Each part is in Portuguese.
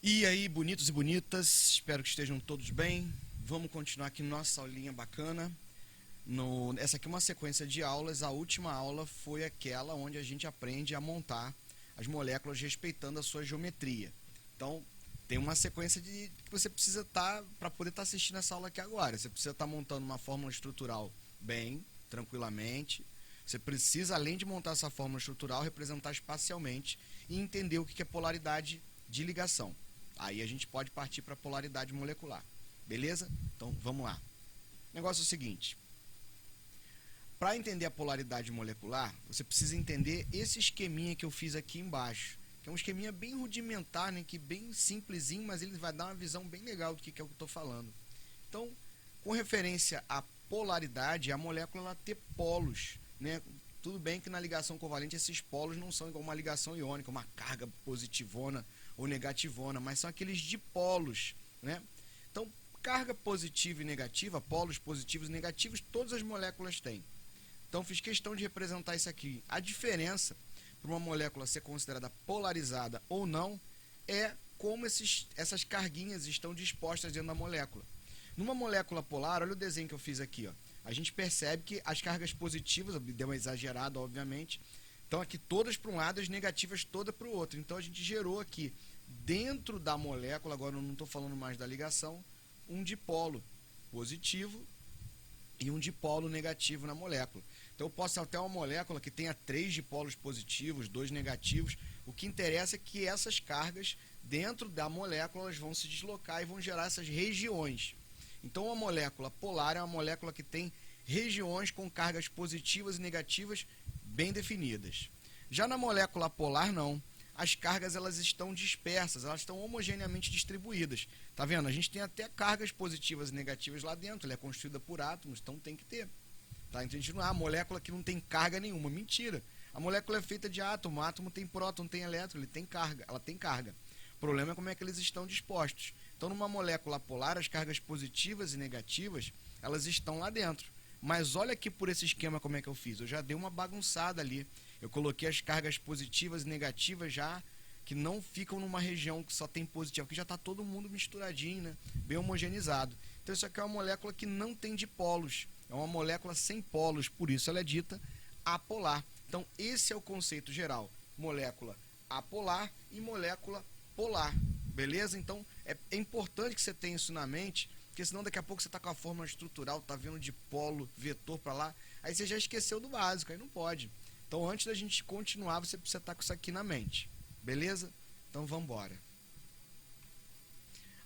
E aí, bonitos e bonitas, espero que estejam todos bem. Vamos continuar aqui nossa aulinha bacana. Essa aqui é uma sequência de aulas. A última aula foi aquela onde a gente aprende a montar as moléculas respeitando a sua geometria. Então, tem uma sequência que você precisa estar, para poder estar assistindo essa aula aqui agora. Você precisa estar montando uma fórmula estrutural bem, tranquilamente. Você precisa, além de montar essa fórmula estrutural, representar espacialmente e entender o que é polaridade de ligação. Aí a gente pode partir para a polaridade molecular. Beleza? Então, vamos lá. O negócio é o seguinte. Para entender a polaridade molecular, você precisa entender esse esqueminha que eu fiz aqui embaixo. Que é um esqueminha bem rudimentar, né? Que bem simplesinho, mas ele vai dar uma visão bem legal do que é o que eu estou falando. Então, com referência à polaridade, a molécula ela ter polos, né? Tudo bem que na ligação covalente esses polos não são igual uma ligação iônica, uma carga positivona ou negativona, mas são aqueles dipolos, né? Então, carga positiva e negativa, polos positivos e negativos, todas as moléculas têm. Então, fiz questão de representar isso aqui. A diferença para uma molécula ser considerada polarizada ou não é como essas carguinhas estão dispostas dentro da molécula. Numa molécula polar, olha o desenho que eu fiz aqui, ó. A gente percebe que as cargas positivas, deu uma exagerada, obviamente, estão aqui todas para um lado, as negativas todas para o outro. Então, a gente gerou aqui, dentro da molécula, agora eu não estou falando mais da ligação, um dipolo positivo e um dipolo negativo na molécula. Então, eu posso ter uma molécula que tenha 3 dipolos positivos, 2 negativos. O que interessa é que essas cargas, dentro da molécula, elas vão se deslocar e vão gerar essas regiões. Então, uma molécula polar é uma molécula que tem regiões com cargas positivas e negativas bem definidas. Já na molécula polar, não. As cargas elas estão dispersas, elas estão homogeneamente distribuídas. Tá vendo? A gente tem até cargas positivas e negativas lá dentro, ela é constituída por átomos, então tem que ter. Tá? Então a gente não é uma molécula que não tem carga nenhuma, mentira. A molécula é feita de átomo, o átomo tem próton, tem elétron, ele tem carga, ela tem carga. O problema é como é que eles estão dispostos. Então numa molécula polar, as cargas positivas e negativas, elas estão lá dentro. Mas olha aqui por esse esquema como é que eu fiz. Eu já dei uma bagunçada ali. Eu coloquei as cargas positivas e negativas já, que não ficam numa região que só tem positivo. Aqui já está todo mundo misturadinho, né? Bem homogeneizado. Então isso aqui é uma molécula que não tem dipolos. É uma molécula sem polos, por isso ela é dita apolar. Então esse é o conceito geral. Molécula apolar e molécula polar. Beleza? Então é importante que você tenha isso na mente, porque senão daqui a pouco você está com a fórmula estrutural, está vendo de polo, vetor para lá, aí você já esqueceu do básico, aí não pode. Então antes da gente continuar, você precisa estar com isso aqui na mente. Beleza? Então vamos embora.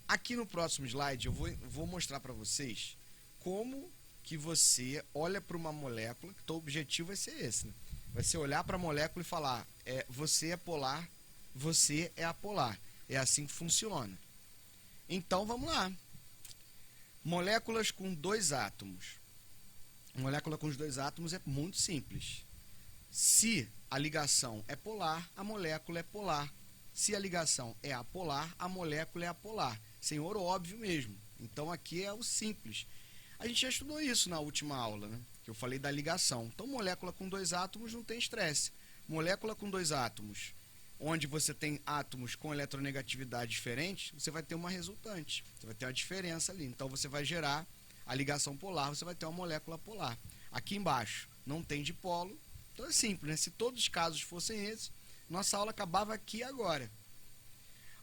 Aqui no próximo slide eu vou mostrar para vocês como que você olha para uma molécula, que o objetivo vai ser esse, né? Vai ser olhar para a molécula e falar, você é polar, você é apolar. É assim que funciona. Então vamos lá. Moléculas com 2 átomos. Molécula com os 2 átomos é muito simples. Se a ligação é polar, a molécula é polar. Se a ligação é apolar, a molécula é apolar. Senhor, óbvio mesmo. Então aqui é o simples. A gente já estudou isso na última aula, né? Que eu falei da ligação. Então molécula com 2 átomos não tem estresse. Molécula com 2 átomos, onde você tem átomos com eletronegatividade diferente, você vai ter uma resultante. Você vai ter uma diferença ali. Então você vai gerar a ligação polar, você vai ter uma molécula polar. Aqui embaixo não tem dipolo. Então é simples, né? Se todos os casos fossem esses, nossa aula acabava aqui agora.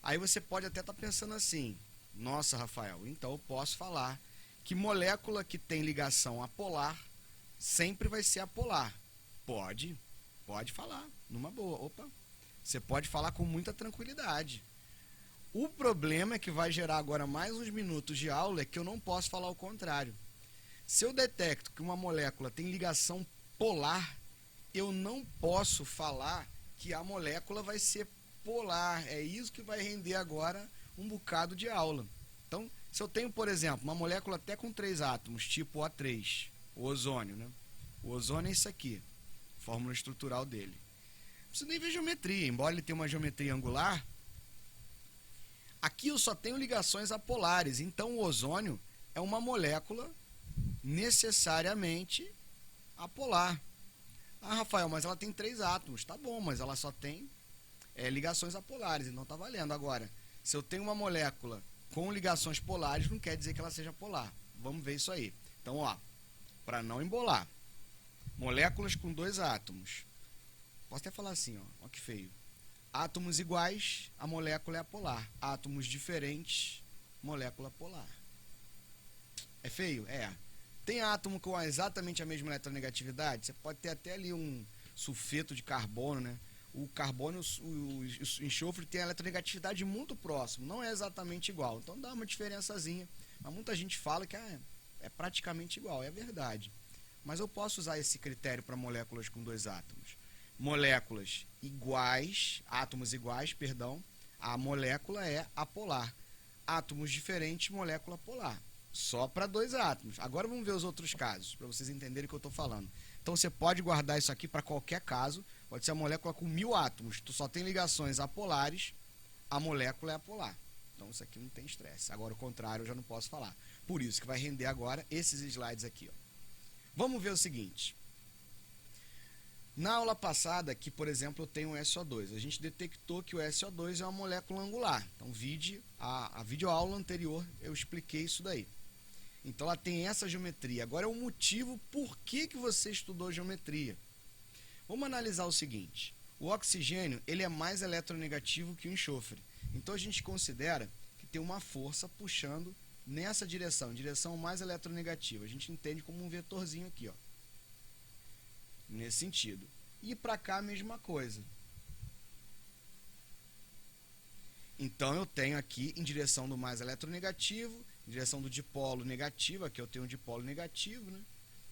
Aí você pode até estar pensando assim, nossa, Rafael, então eu posso falar que molécula que tem ligação apolar sempre vai ser apolar. Pode falar, numa boa. Opa, você pode falar com muita tranquilidade. O problema é que vai gerar agora mais uns minutos de aula é que eu não posso falar o contrário. Se eu detecto que uma molécula tem ligação polar, eu não posso falar que a molécula vai ser polar. É isso que vai render agora um bocado de aula. Então, se eu tenho, por exemplo, uma molécula até com 3 átomos, tipo O3, o ozônio, né? O ozônio é isso aqui, fórmula estrutural dele. Não preciso nem ver geometria, embora ele tenha uma geometria angular. Aqui eu só tenho ligações apolares, então o ozônio é uma molécula necessariamente apolar. Ah, Rafael, mas ela tem 3 átomos. Tá bom, mas ela só tem ligações apolares, então tá valendo. Agora, Se eu tenho uma molécula com ligações polares, não quer dizer que ela seja polar. Vamos ver isso aí. Então, ó, para não embolar, moléculas com dois átomos. Posso até falar assim, ó que feio. Átomos iguais, a molécula é apolar. Átomos diferentes, molécula polar. É feio? É. Tem átomo com exatamente a mesma eletronegatividade? Você pode ter até ali um sulfeto de carbono, né? O carbono, o enxofre tem a eletronegatividade muito próximo, não é exatamente igual. Então dá uma diferençazinha. Mas muita gente fala que é praticamente igual, é verdade. Mas eu posso usar esse critério para moléculas com dois átomos. Moléculas iguais, átomos iguais, perdão, a molécula é apolar. Átomos diferentes, molécula polar. Só para dois átomos. Agora vamos ver os outros casos, para vocês entenderem o que eu estou falando. Então você pode guardar isso aqui para qualquer caso. Pode ser a molécula com 1000 átomos. Tu só tem ligações apolares, a molécula é apolar. Então isso aqui não tem estresse. Agora o contrário eu já não posso falar. Por isso que vai render agora esses slides aqui. Ó. Vamos ver o seguinte. Na aula passada, aqui, por exemplo, eu tenho o SO2. A gente detectou que o SO2 é uma molécula angular. Então, a videoaula anterior eu expliquei isso daí. Então, ela tem essa geometria. Agora, é o motivo por que você estudou geometria. Vamos analisar o seguinte. O oxigênio ele é mais eletronegativo que o enxofre. Então, a gente considera que tem uma força puxando nessa direção, direção mais eletronegativa. A gente entende como um vetorzinho aqui, ó. Nesse sentido. E para cá a mesma coisa. Então eu tenho aqui em direção do mais eletronegativo, em direção do dipolo negativo, aqui eu tenho um dipolo negativo, né?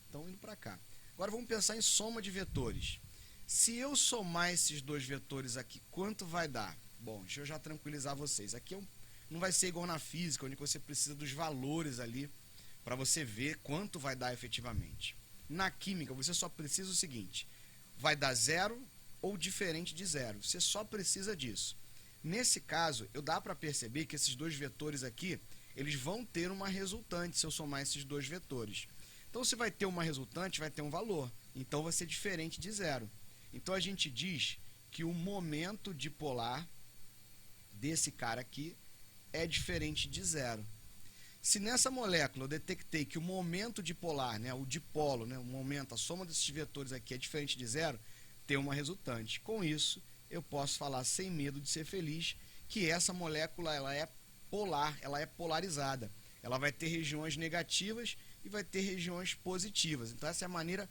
Então indo para cá. Agora vamos pensar em soma de vetores. Se eu somar esses dois vetores aqui, quanto vai dar? Bom, deixa eu já tranquilizar vocês. Aqui não vai ser igual na física, onde você precisa dos valores ali para você ver quanto vai dar efetivamente. Na química, você só precisa o seguinte, vai dar zero ou diferente de zero. Você só precisa disso. Nesse caso, dá para perceber que esses dois vetores aqui, eles vão ter uma resultante se eu somar esses dois vetores. Então, se vai ter uma resultante, vai ter um valor. Então, vai ser diferente de zero. Então, a gente diz que o momento dipolar desse cara aqui é diferente de zero. Se nessa molécula eu detectei que o momento dipolar, né, o dipolo, né, o momento, a soma desses vetores aqui é diferente de zero, tem uma resultante. Com isso, eu posso falar sem medo de ser feliz que essa molécula ela é polar, ela é polarizada. Ela vai ter regiões negativas e vai ter regiões positivas. Então essa é a maneira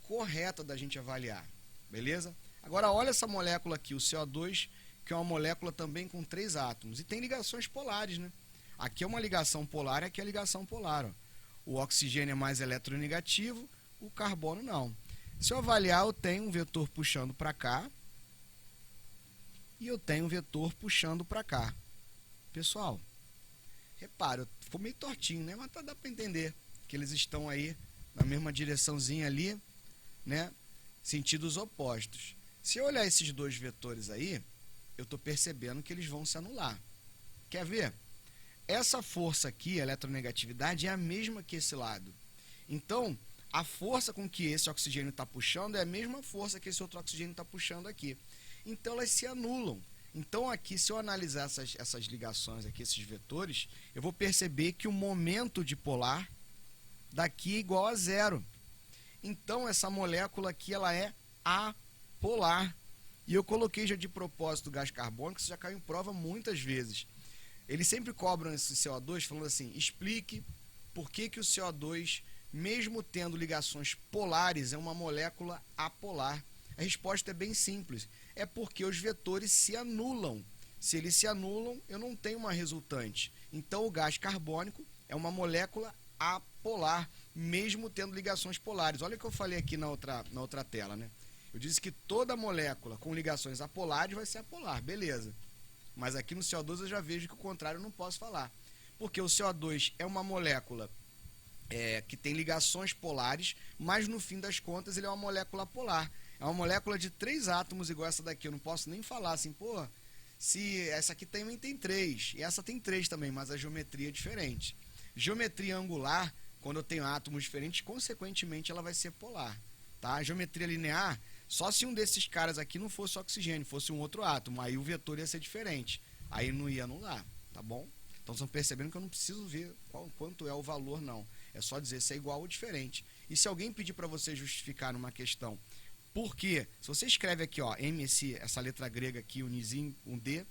correta da gente avaliar. Beleza? Agora olha essa molécula aqui, o CO2, que é uma molécula também com 3 átomos. E tem ligações polares, né? Aqui é uma ligação polar, aqui é a ligação polar. Ó. O oxigênio é mais eletronegativo, o carbono não. Se eu avaliar, eu tenho um vetor puxando para cá e eu tenho um vetor puxando para cá. Pessoal, repara, ficou meio tortinho, né? Mas dá para entender que eles estão aí na mesma direçãozinha ali, né? Sentidos opostos. Se eu olhar esses dois vetores aí, eu estou percebendo que eles vão se anular. Quer ver? Essa força aqui, a eletronegatividade, é a mesma que esse lado. Então, a força com que esse oxigênio está puxando é a mesma força que esse outro oxigênio está puxando aqui. Então, elas se anulam. Então, aqui, se eu analisar essas ligações aqui, esses vetores, eu vou perceber que o momento dipolar daqui é igual a zero. Então, essa molécula aqui, ela é apolar. E eu coloquei já de propósito o gás carbônico, isso já caiu em prova muitas vezes. Eles sempre cobram esse CO2 falando assim, explique por que o CO2, mesmo tendo ligações polares, é uma molécula apolar. A resposta é bem simples, é porque os vetores se anulam. Se eles se anulam, eu não tenho uma resultante. Então o gás carbônico é uma molécula apolar, mesmo tendo ligações polares. Olha o que eu falei aqui na outra tela, né? Eu disse que toda molécula com ligações apolares vai ser apolar, beleza. Mas aqui no CO2 eu já vejo que o contrário eu não posso falar. Porque o CO2 é uma molécula que tem ligações polares, mas no fim das contas ele é uma molécula polar. É uma molécula de 3 átomos igual essa daqui. Eu não posso nem falar assim, pô, se essa aqui também tem 3, e essa tem 3 também, mas a geometria é diferente. Geometria angular, quando eu tenho átomos diferentes, consequentemente ela vai ser polar. Tá? A geometria linear, só se um desses caras aqui não fosse oxigênio, fosse um outro átomo, aí o vetor ia ser diferente. aí não ia anular, tá bom? Então vocês estão percebendo que eu não preciso ver quanto é o valor, não. É só dizer se é igual ou diferente. E se alguém pedir para você justificar numa questão, por quê? Se você escreve aqui, ó, MC, essa letra grega aqui, o nizinho, um D,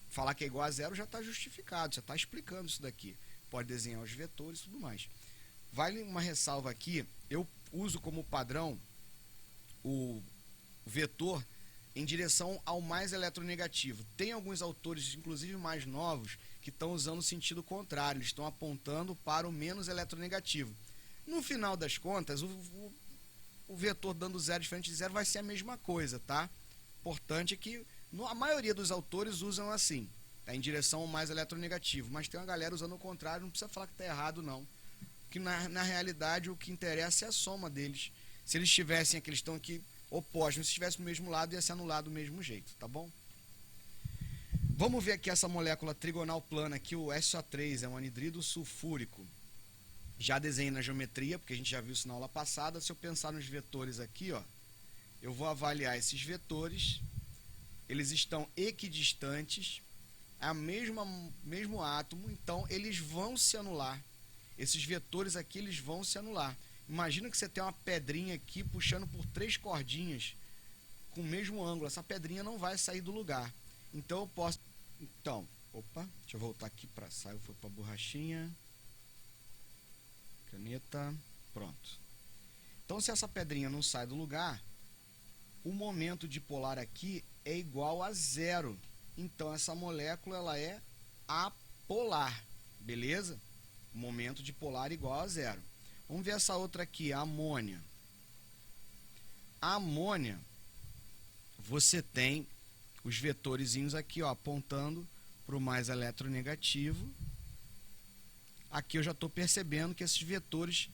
falar que é igual a zero já está justificado, já está explicando isso daqui. Pode desenhar os vetores e tudo mais. Vale uma ressalva aqui, eu uso como padrão o vetor em direção ao mais eletronegativo. Tem alguns autores, inclusive mais novos, que estão usando o sentido contrário, eles estão apontando para o menos eletronegativo. No final das contas, o vetor dando zero diferente de zero vai ser a mesma coisa, tá? Importante é que a maioria dos autores usam assim, tá? Em direção ao mais eletronegativo, mas tem uma galera usando o contrário, não precisa falar que está errado não. Que na realidade o que interessa é a soma deles. Se eles tivessem aqui, eles estão aqui opostos, se estivesse no mesmo lado ia ser anulado do mesmo jeito, tá bom? Vamos ver aqui essa molécula trigonal plana aqui, o SO3, é um anidrido sulfúrico. Já desenhei na geometria, porque a gente já viu isso na aula passada. Se eu pensar nos vetores aqui, ó, eu vou avaliar esses vetores, eles estão equidistantes, é o mesmo átomo, então eles vão se anular. Esses vetores aqui, eles vão se anular. Imagina que você tem uma pedrinha aqui puxando por 3 cordinhas com o mesmo ângulo. Essa pedrinha não vai sair do lugar. Então eu posso... Então, opa, deixa eu voltar aqui para... Saiu, foi para a borrachinha. Caneta, pronto. Então se essa pedrinha não sai do lugar, o momento dipolar aqui é igual a zero. Então essa molécula ela é apolar, beleza? O momento dipolar igual a zero. Vamos ver essa outra aqui, a amônia. A amônia, você tem os vetorzinhos aqui, ó, apontando para o mais eletronegativo. Aqui eu já estou percebendo que esses vetores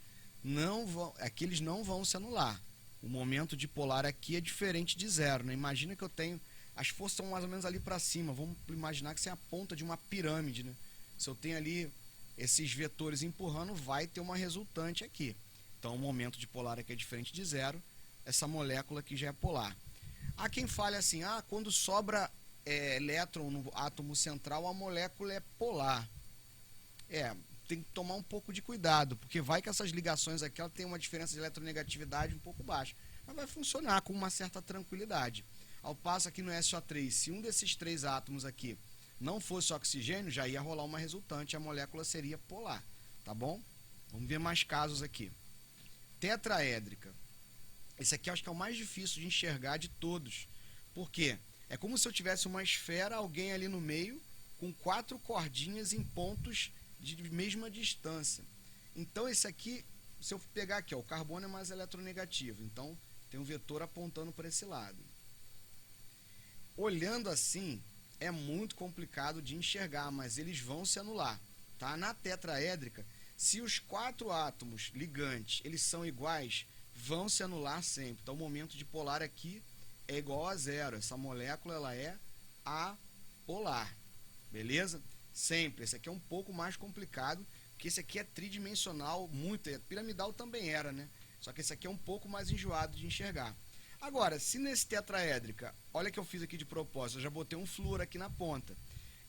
eles não vão se anular. O momento dipolar aqui é diferente de zero, né? Imagina que eu tenho, as forças estão mais ou menos ali para cima. Vamos imaginar que isso é a ponta de uma pirâmide, né? Se eu tenho ali esses vetores empurrando, vai ter uma resultante aqui. Então o momento dipolar aqui é diferente de zero. Essa molécula aqui já é polar. Há quem fale assim, quando sobra elétron no átomo central, a molécula é polar. Tem que tomar um pouco de cuidado, porque vai que essas ligações aqui ela tem uma diferença de eletronegatividade um pouco baixa, mas vai funcionar com uma certa tranquilidade. Ao passo aqui no SO3, se um desses 3 átomos aqui não fosse oxigênio, já ia rolar uma resultante, a molécula seria polar, tá bom? Vamos ver mais casos aqui. Tetraédrica. Esse aqui eu acho que é o mais difícil de enxergar de todos. Por quê? É como se eu tivesse uma esfera, alguém ali no meio, com 4 cordinhas em pontos de mesma distância. Então esse aqui, se eu pegar aqui, ó, o carbono é mais eletronegativo, então tem um vetor apontando para esse lado. Olhando assim, é muito complicado de enxergar, mas eles vão se anular, tá? Na tetraédrica, se os 4 átomos ligantes, eles são iguais, vão se anular sempre. Então o momento dipolar aqui é igual a zero. Essa molécula ela é apolar, beleza? Sempre. Esse aqui é um pouco mais complicado, porque esse aqui é tridimensional, piramidal também era, né? Só que esse aqui é um pouco mais enjoado de enxergar. Agora, se nesse tetraédrica, olha que eu fiz aqui de propósito, eu já botei um flúor aqui na ponta.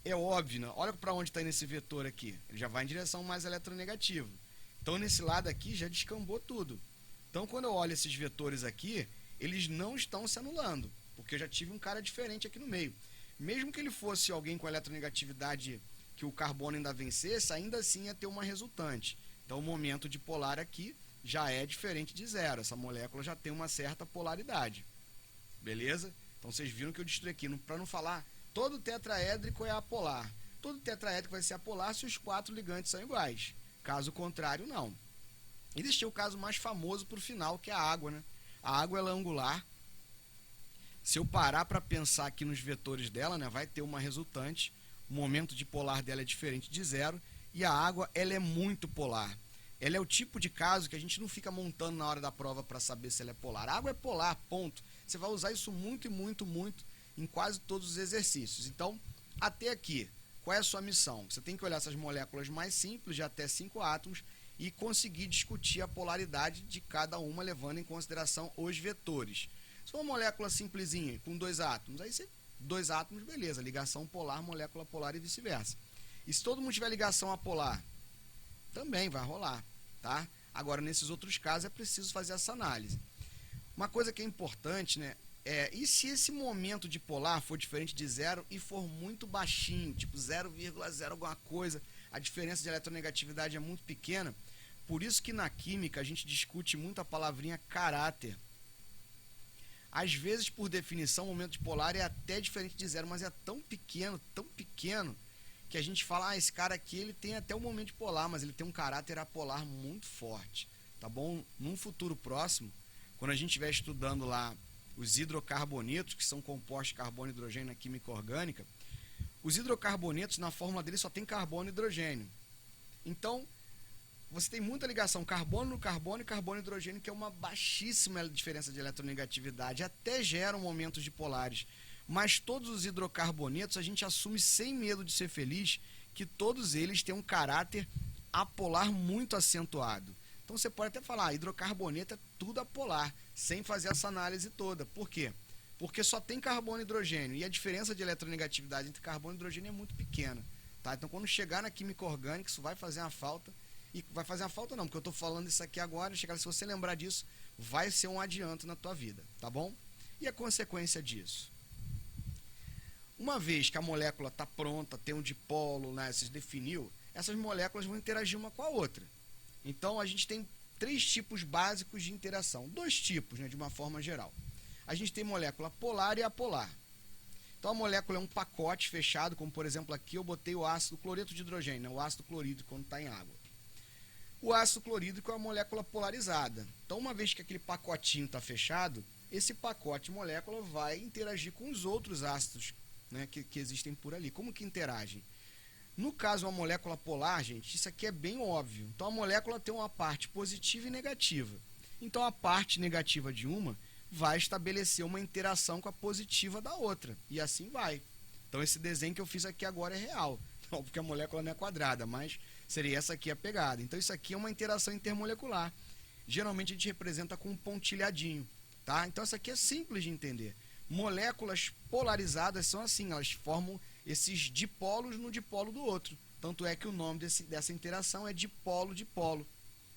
É óbvio, né? Olha para onde está indo esse vetor aqui. Ele já vai em direção mais eletronegativo. Então, nesse lado aqui, já descambou tudo. Então, quando eu olho esses vetores aqui, eles não estão se anulando, porque eu já tive um cara diferente aqui no meio. Mesmo que ele fosse alguém com eletronegatividade que o carbono ainda vencesse, ainda assim ia ter uma resultante. Então, o momento dipolar aqui já é diferente de zero. Essa molécula já tem uma certa polaridade. Beleza? Então, vocês viram que eu destruí aqui. Para não falar, todo tetraédrico é apolar. Todo tetraédrico vai ser apolar se os 4 ligantes são iguais. Caso contrário, não. E deixei o caso mais famoso para o final, que é a água, né? A água ela é angular. Se eu parar para pensar aqui nos vetores dela, né, vai ter uma resultante. O momento dipolar dela é diferente de zero. E a água ela é muito polar. Ela é o tipo de caso que a gente não fica montando na hora da prova para saber se ela é polar. A água é polar, ponto. Você vai usar isso muito em quase todos os exercícios. Então, até aqui, qual é a sua missão? Você tem que olhar essas moléculas mais simples, de até 5 átomos, e conseguir discutir a polaridade de cada uma, levando em consideração os vetores. Se for uma molécula simplesinha, com 2 átomos, aí você dois átomos, beleza, ligação polar, molécula polar e vice-versa. E se todo mundo tiver ligação apolar, também vai rolar, tá? Agora, nesses outros casos, é preciso fazer essa análise. Uma coisa que é importante, né? E se esse momento de polar for diferente de zero e for muito baixinho, tipo 0,0 alguma coisa, a diferença de eletronegatividade é muito pequena, por isso que na química a gente discute muito a palavrinha caráter. Às vezes, por definição, o momento de polar é até diferente de zero, mas é tão pequeno, que a gente fala, esse cara aqui ele tem até um momento de polar, mas ele tem um caráter apolar muito forte, tá bom? Num futuro próximo, quando a gente estiver estudando lá os hidrocarbonetos, que são compostos de carbono e hidrogênio na química orgânica, os hidrocarbonetos, na fórmula deles, só tem carbono e hidrogênio. Então, você tem muita ligação carbono no carbono e carbono e hidrogênio, que é uma baixíssima diferença de eletronegatividade, até geram momentos dipolares. Mas todos os hidrocarbonetos, a gente assume sem medo de ser feliz, que todos eles têm um caráter apolar muito acentuado. Então você pode até falar, hidrocarboneto é tudo apolar, sem fazer essa análise toda. Por quê? Porque só tem carbono e hidrogênio, e a diferença de eletronegatividade entre carbono e hidrogênio é muito pequena. Tá? Então quando chegar na química orgânica, isso vai fazer uma falta, e vai fazer uma falta não, porque eu estou falando isso aqui agora, se você lembrar disso, vai ser um adianto na tua vida, tá bom? E a consequência disso? Uma vez que a molécula está pronta, tem um dipolo, né, se definiu, essas moléculas vão interagir uma com a outra. Então, a gente tem três tipos básicos de interação. Dois tipos, né, de uma forma geral. A gente tem molécula polar e apolar. Então, a molécula é um pacote fechado, como por exemplo aqui eu botei o ácido cloreto de hidrogênio, né, o ácido clorídrico quando está em água. O ácido clorídrico é uma molécula polarizada. Então, uma vez que aquele pacotinho está fechado, esse pacote molécula vai interagir com os outros ácidos, né, que existem por ali. Como que interagem? No caso, uma molécula polar, gente, isso aqui é bem óbvio. Então, a molécula tem uma parte positiva e negativa. Então, a parte negativa de uma vai estabelecer uma interação com a positiva da outra. E assim vai. Então, esse desenho que eu fiz aqui agora é real. Não, porque a molécula não é quadrada, mas seria essa aqui a pegada. Então, isso aqui é uma interação intermolecular. Geralmente, a gente representa com um pontilhadinho. Tá? Então, isso aqui é simples de entender. Moléculas polarizadas são assim, elas formam esses dipolos no dipolo do outro. Tanto é que o nome dessa interação é dipolo-dipolo.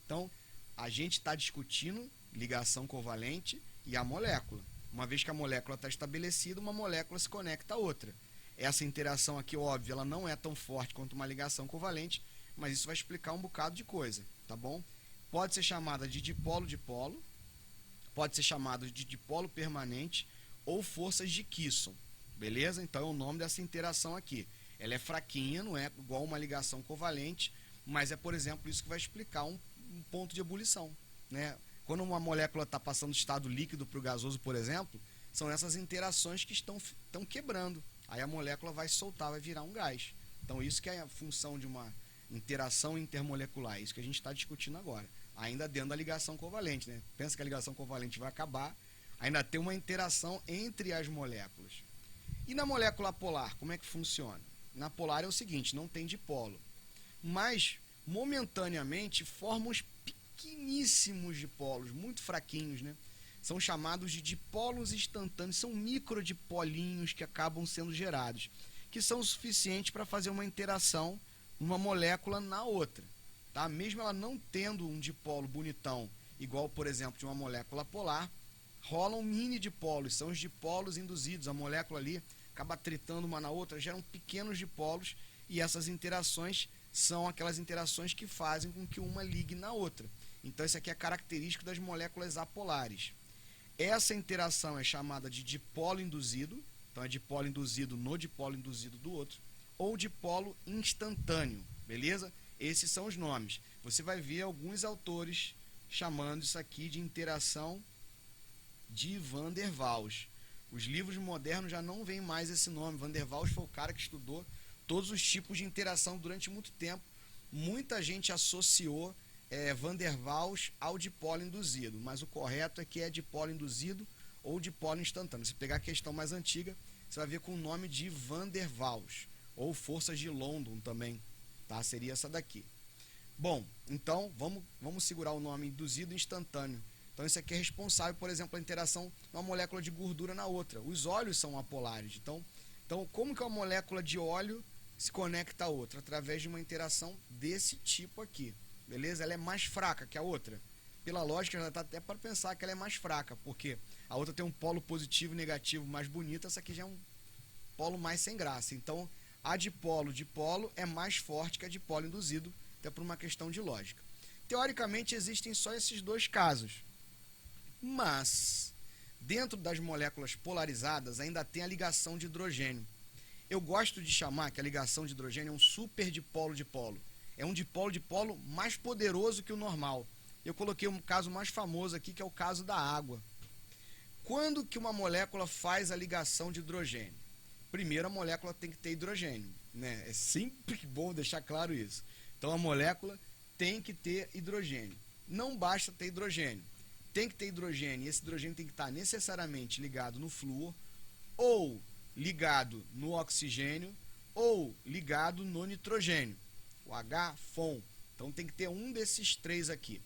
Então, a gente está discutindo ligação covalente e a molécula. Uma vez que a molécula está estabelecida, uma molécula se conecta a outra. Essa interação aqui, óbvio, ela não é tão forte quanto uma ligação covalente, mas isso vai explicar um bocado de coisa, tá bom? Pode ser chamada de dipolo-dipolo, pode ser chamada de dipolo permanente, ou forças de Kisson, beleza? Então é o nome dessa interação aqui. Ela é fraquinha, não é igual uma ligação covalente, mas é, por exemplo, isso que vai explicar um ponto de ebulição, né? Quando uma molécula está passando de estado líquido para o gasoso, por exemplo, são essas interações que estão quebrando. Aí a molécula vai soltar, vai virar um gás. Então isso que é a função de uma interação intermolecular, isso que a gente está discutindo agora. Ainda dentro da ligação covalente, né? Pensa que a ligação covalente vai acabar, ainda tem uma interação entre as moléculas. E na molécula polar, como é que funciona? Na polar é o seguinte, não tem dipolo. Mas, momentaneamente, formam os pequeníssimos dipolos, muito fraquinhos, né? São chamados de dipolos instantâneos, são microdipolinhos que acabam sendo gerados, que são o suficiente para fazer uma interação uma molécula na outra. Tá? Mesmo ela não tendo um dipolo bonitão, igual, por exemplo, de uma molécula polar, rolam mini dipolos, são os dipolos induzidos. A molécula ali acaba tritando uma na outra, geram pequenos dipolos, e essas interações são aquelas interações que fazem com que uma ligue na outra. Então, isso aqui é característico das moléculas apolares. Essa interação é chamada de dipolo induzido, então é dipolo induzido no dipolo induzido do outro, ou dipolo instantâneo, beleza? Esses são os nomes. Você vai ver alguns autores chamando isso aqui de interação de Van der Waals. Os livros modernos já não veem mais esse nome. Van der Waals foi o cara que estudou todos os tipos de interação durante muito tempo. Muita gente associou Van der Waals ao dipolo induzido, mas o correto é que é dipolo induzido ou dipolo instantâneo. Se pegar a questão mais antiga, você vai ver com o nome de Van der Waals, ou forças de London também, tá? Seria essa daqui. Bom, então vamos segurar o nome induzido instantâneo. Então isso aqui é responsável, por exemplo, a interação de uma molécula de gordura na outra. Os óleos são apolares. Então como que uma molécula de óleo se conecta a outra? Através de uma interação desse tipo aqui. Beleza? Ela é mais fraca que a outra. Pela lógica, já dá até para pensar que ela é mais fraca, porque a outra tem um polo positivo e negativo mais bonito, essa aqui já é um polo mais sem graça. Então, a dipolo é mais forte que a dipolo induzido, até por uma questão de lógica. Teoricamente, existem só esses dois casos. Mas, dentro das moléculas polarizadas, ainda tem a ligação de hidrogênio. Eu gosto de chamar que a ligação de hidrogênio é um super dipolo-dipolo. É um dipolo-dipolo mais poderoso que o normal. Eu coloquei um caso mais famoso aqui, que é o caso da água. Quando que uma molécula faz a ligação de hidrogênio? Primeiro, a molécula tem que ter hidrogênio, né? É sempre bom deixar claro isso. Então, a molécula tem que ter hidrogênio. Não basta ter hidrogênio. Tem que ter hidrogênio, e esse hidrogênio tem que estar necessariamente ligado no flúor, ou ligado no oxigênio, ou ligado no nitrogênio, o H-FON. Então, tem que ter um desses três aqui.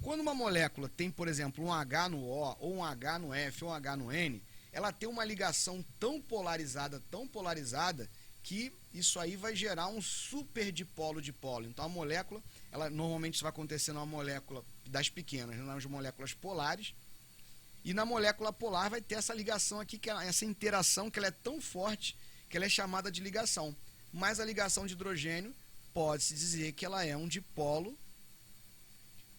Quando uma molécula tem, por exemplo, um H no O, ou um H no F, ou um H no N, ela tem uma ligação tão polarizada, que isso aí vai gerar um super dipolo-dipolo. Então a molécula, normalmente isso vai acontecer numa molécula das pequenas, nas moléculas polares, e na molécula polar vai ter essa ligação aqui, essa interação, que ela é tão forte, que ela é chamada de ligação. Mas a ligação de hidrogênio, pode-se dizer que ela é um dipolo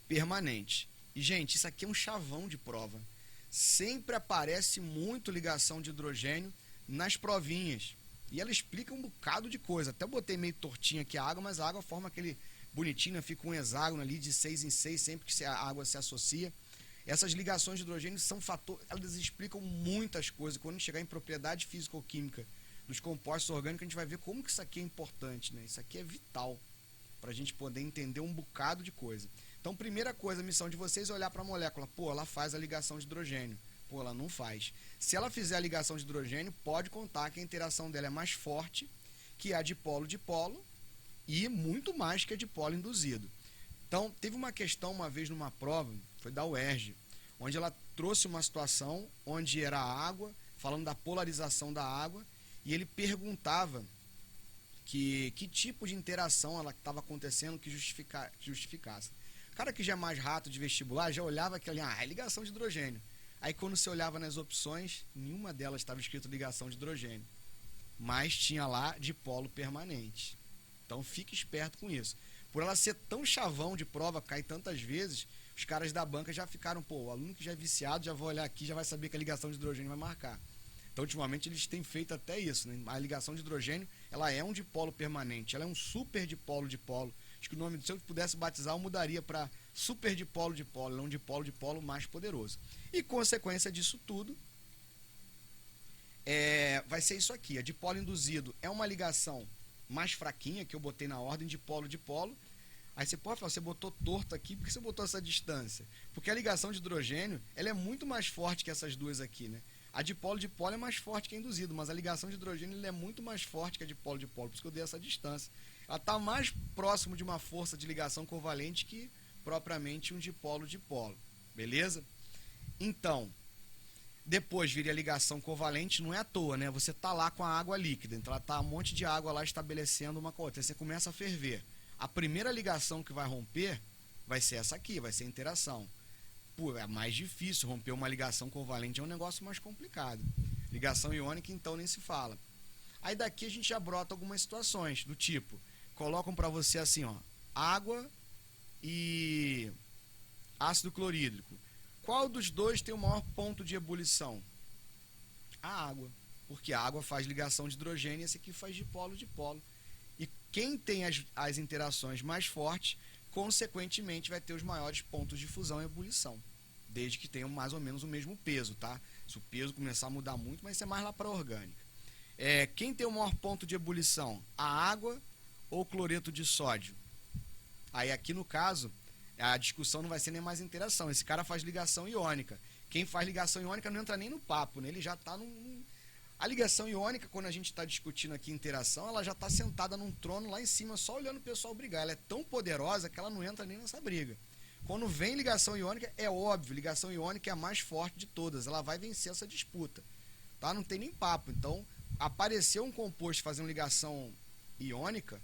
permanente. E, gente, isso aqui é um chavão de prova. Sempre aparece muito ligação de hidrogênio nas provinhas. E ela explica um bocado de coisa. Até botei meio tortinha aqui a água, mas a água forma aquele bonitinho, fica um hexágono ali de 6 em 6, sempre que a água se associa. Essas ligações de hidrogênio são fatores, elas explicam muitas coisas. Quando chegar em propriedade físico-química dos compostos orgânicos, a gente vai ver como que isso aqui é importante, né? Isso aqui é vital para a gente poder entender um bocado de coisa. Então, primeira coisa, a missão de vocês é olhar para a molécula. Pô, ela faz a ligação de hidrogênio. Pô, ela não faz. Se ela fizer a ligação de hidrogênio, pode contar que a interação dela é mais forte que a dipolo-dipolo e muito mais que a dipolo induzido. Então, teve uma questão uma vez numa prova, foi da UERJ, onde ela trouxe uma situação onde era a água, falando da polarização da água, e ele perguntava que tipo de interação ela estava acontecendo que justificasse. O cara que já é mais rato de vestibular já olhava aquela, é ligação de hidrogênio. Aí quando você olhava nas opções, nenhuma delas estava escrito ligação de hidrogênio. Mas tinha lá dipolo permanente. Então fique esperto com isso. Por ela ser tão chavão de prova, cai tantas vezes, os caras da banca já ficaram, o aluno que já é viciado, já vai olhar aqui, já vai saber que a ligação de hidrogênio vai marcar. Então, ultimamente, eles têm feito até isso, né? A ligação de hidrogênio, ela é um dipolo permanente, ela é um super dipolo-dipolo. Acho que o nome, se eu pudesse batizar, eu mudaria para super dipolo-dipolo, ela é um dipolo-dipolo mais poderoso. E, consequência disso tudo, vai ser isso aqui. A dipolo induzido é uma ligação mais fraquinha, que eu botei na ordem dipolo-dipolo. Aí você pode falar, você botou torto aqui, por que você botou essa distância? Porque a ligação de hidrogênio, ela é muito mais forte que essas duas aqui, né? A dipolo-dipolo é mais forte que a induzido, mas a ligação de hidrogênio é muito mais forte que a dipolo-dipolo, por isso que eu dei essa distância. Ela está mais próximo de uma força de ligação covalente que propriamente um dipolo-dipolo, beleza? Então, depois viria a ligação covalente, não é à toa, né? Você está lá com a água líquida, então ela está um monte de água lá estabelecendo uma com a outra, aí você começa a ferver. A primeira ligação que vai romper vai ser essa aqui, vai ser a interação. Pô, é mais difícil romper uma ligação covalente, é um negócio mais complicado. Ligação iônica, então, nem se fala. Aí daqui a gente já brota algumas situações, do tipo, colocam para você assim, ó, água e ácido clorídrico. Qual dos dois tem o maior ponto de ebulição? A água, porque a água faz ligação de hidrogênio e esse aqui faz dipolo-dipolo. E quem tem as interações mais fortes, consequentemente, vai ter os maiores pontos de fusão e ebulição, desde que tenham mais ou menos o mesmo peso, tá? Se o peso começar a mudar muito, mas isso é mais lá para a orgânica. Quem tem o maior ponto de ebulição? A água ou o cloreto de sódio? Aí aqui no caso, a discussão não vai ser nem mais interação, esse cara faz ligação iônica. Quem faz ligação iônica não entra nem no papo, né? Ele já está num... A ligação iônica, quando a gente está discutindo aqui interação, ela já está sentada num trono lá em cima, só olhando o pessoal brigar. Ela é tão poderosa que ela não entra nem nessa briga. Quando vem ligação iônica, é óbvio, ligação iônica é a mais forte de todas, ela vai vencer essa disputa, tá? Não tem nem papo. Então, apareceu um composto fazendo ligação iônica,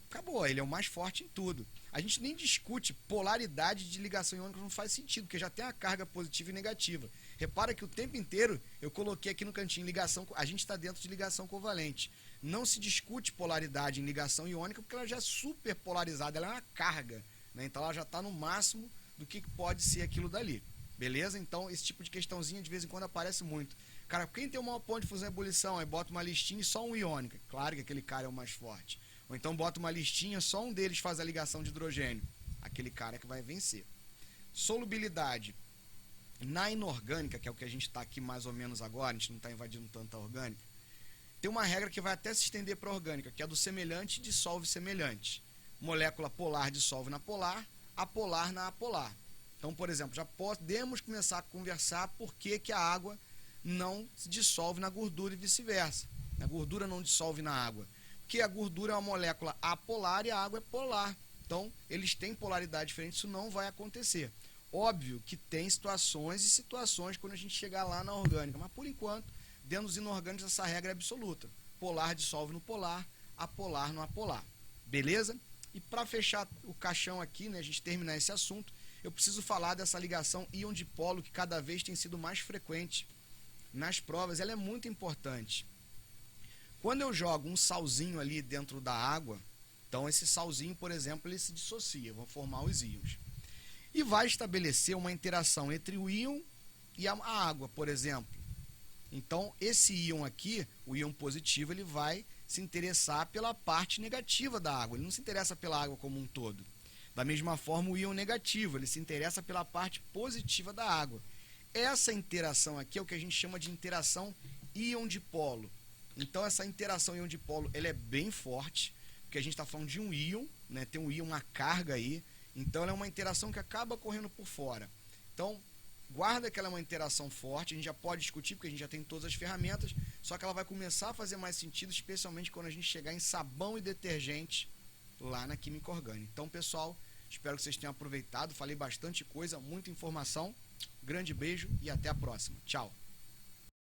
acabou, ele é o mais forte em tudo. A gente nem discute polaridade de ligação iônica, não faz sentido, porque já tem a carga positiva e negativa. Repara que o tempo inteiro eu coloquei aqui no cantinho ligação, a gente está dentro de ligação covalente. Não se discute polaridade em ligação iônica, porque ela já é super polarizada, ela é uma carga, né? Então ela já está no máximo do que pode ser aquilo dali. Beleza? Então esse tipo de questãozinha de vez em quando aparece muito. Cara, quem tem o maior ponto de fusão e ebulição, aí bota uma listinha e só um iônica. Claro que aquele cara é o mais forte. Ou então bota uma listinha, só um deles faz a ligação de hidrogênio. Aquele cara que vai vencer. Solubilidade. Na inorgânica, que é o que a gente está aqui mais ou menos agora, a gente não está invadindo tanto a orgânica, tem uma regra que vai até se estender para a orgânica, que é do semelhante dissolve semelhante. Molécula polar dissolve na polar, apolar na apolar. Então, por exemplo, já podemos começar a conversar por que a água não se dissolve na gordura e vice-versa. A gordura não dissolve na água. Porque a gordura é uma molécula apolar e a água é polar. Então, eles têm polaridade diferente, isso não vai acontecer. Óbvio que tem situações e situações quando a gente chegar lá na orgânica, mas por enquanto, dentro dos inorgânicos, essa regra é absoluta. Polar dissolve no polar, apolar no apolar. Beleza? E para fechar o caixão aqui, né, a gente terminar esse assunto, eu preciso falar dessa ligação íon-dipolo que cada vez tem sido mais frequente nas provas. Ela é muito importante. Quando eu jogo um salzinho ali dentro da água, então esse salzinho, por exemplo, ele se dissocia, vão formar os íons. E vai estabelecer uma interação entre o íon e a água, por exemplo. Então, esse íon aqui, o íon positivo, ele vai se interessar pela parte negativa da água, ele não se interessa pela água como um todo. Da mesma forma, o íon negativo, ele se interessa pela parte positiva da água. Essa interação aqui é o que a gente chama de interação íon-dipolo. Então, essa interação íon-dipolo, ela é bem forte, porque a gente está falando de um íon, né? Tem um íon, uma carga aí, então ela é uma interação que acaba correndo por fora. Então, guarda que ela é uma interação forte, a gente já pode discutir, porque a gente já tem todas as ferramentas, só que ela vai começar a fazer mais sentido, especialmente quando a gente chegar em sabão e detergente lá na química orgânica. Então, pessoal, espero que vocês tenham aproveitado, falei bastante coisa, muita informação, grande beijo e até a próxima. Tchau!